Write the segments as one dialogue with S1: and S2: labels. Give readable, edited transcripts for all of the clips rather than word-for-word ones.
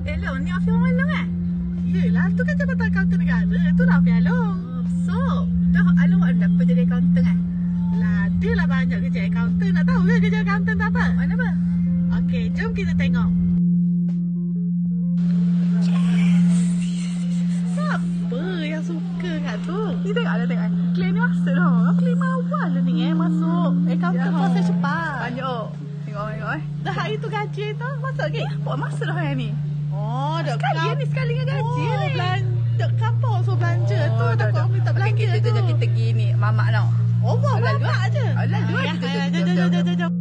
S1: Elok ni Afiq orang Malang kan?
S2: Yelah, tu kan Jabatan Akaunten Negara. Tu lah Afiq Along.
S1: So, dah Along ada dapat jadi akaunten kan?
S2: Lah, dia lah banyak kerja akaunten. Nak tahu ke kerja akaunten tu apa?
S1: Mana apa?
S2: Okey, jom kita tengok. Siapa yang suka kat tu?
S1: Ni tengok ada tengok. Claim ni masuk dah.
S2: Claim awal lah ni masuk. Akaunten proses cepat.
S1: Banyak. Tengok.
S2: Dah hari tu gaji tu masuk ke?
S1: Apa masuk dah yang ni?
S2: Oh, dok
S1: Sekali ni sekali dengan gaji ni.
S2: Belanja kapal so belanja tu
S1: dah.
S2: kau minta belanja
S1: kita
S2: tu.
S1: kita pergi ni mamak nak.
S2: Oh,
S1: Alah,
S2: bapak je.
S1: Alah, dua.
S2: Jom.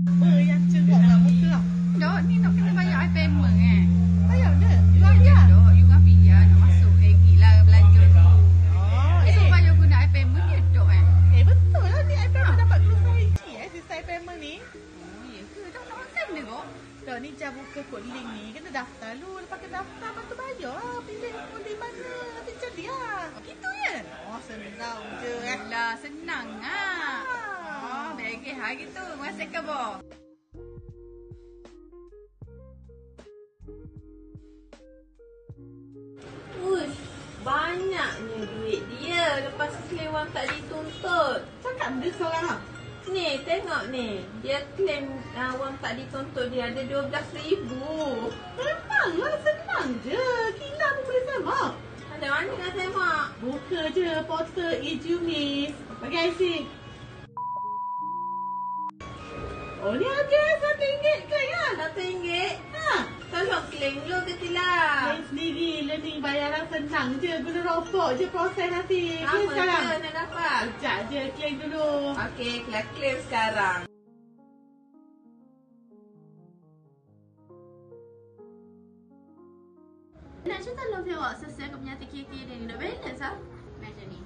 S2: Apa yang cerok kat muka kau?
S1: Dok, ni nak kena bayar payment eh.
S2: Bayar je.
S1: You aja. Dok, you dengan Fia nak masuk gila belanja tu. So bayar guna payment ni dok eh.
S2: Betul lah ni iPayment dapat keluar sistem iPayment ni.
S1: Oh, ya ke? Dah nak makan dia kok.
S2: Dah ni jam buka kod link ni. Kena daftar dulu. Lepas kena daftar, lepas tu bayar lah. Pilih kod mana. Nanti jadi lah.
S1: Gitu je.
S2: Oh, senang je eh.
S1: Alah, senang ah. Oh, baik gitu. Terima kasih khabar.
S3: Uish, banyaknya duit dia lepas claim wang tak dituntut.
S2: Cakap dia seorang lah.
S3: Ni, tengok ni. Dia claim wang tak dituntut dia ada 12,000.
S2: Memang lah, senang je. Gila pun boleh semak.
S3: Ada mana nak semak?
S2: Buka je portal e-Jumis. Bagi IC. Oh, ni ada RM1 claim kan?
S3: RM1.
S2: Ha?
S3: Tolong claim dulu ke silap?
S2: Claim sendiri. Learning bayaran senang je. Guna robot je proses nanti. Claim
S3: Apa
S2: sekarang.
S3: je nak dapat?
S2: Sekejap je. Claim dulu.
S3: Okey, claim sekarang.
S4: Nak cerita lo tengok selesai kau punya TKK ni dah balance ah. Macam ni.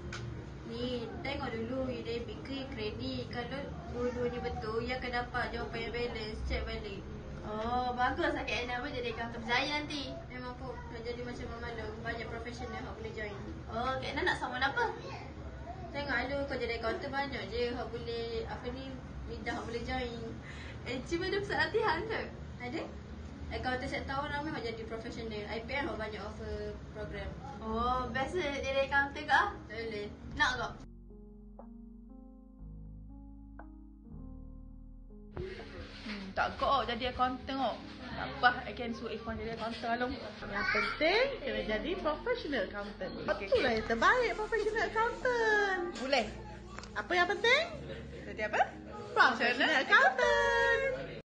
S4: Ni tengok dulu you debit kredit. Kalau dua-duanya betul, you akan dapat jawapan yang balance. Check balik. Oh, bagus lah Kak Anna pun jadi akaunten berjaya nanti. Memang pun nak jadi macam Mama Long. Banyak profesional yang boleh join. Oh, Kak Anna nak sama apa? Tengok dulu kau jadi akaunten banyak je yang boleh apa ni lidah boleh join. Cuma ada pusat latihan ke? Ada? Akaunten saya tahu ramai nak jadi profesional. IPM banyak offer program. Oh, best jadi akaunten ke ah? Boleh. Nak ke?
S1: Tak kok jadi akaunten kok. Tak apa, I can suruh Ifan jadi akaunten Along.
S2: Yang penting kena jadi professional accountant. Betul lah yang terbaik professional accountant.
S1: Boleh.
S2: Apa yang penting?
S1: Jadi apa?
S2: Professional accountant.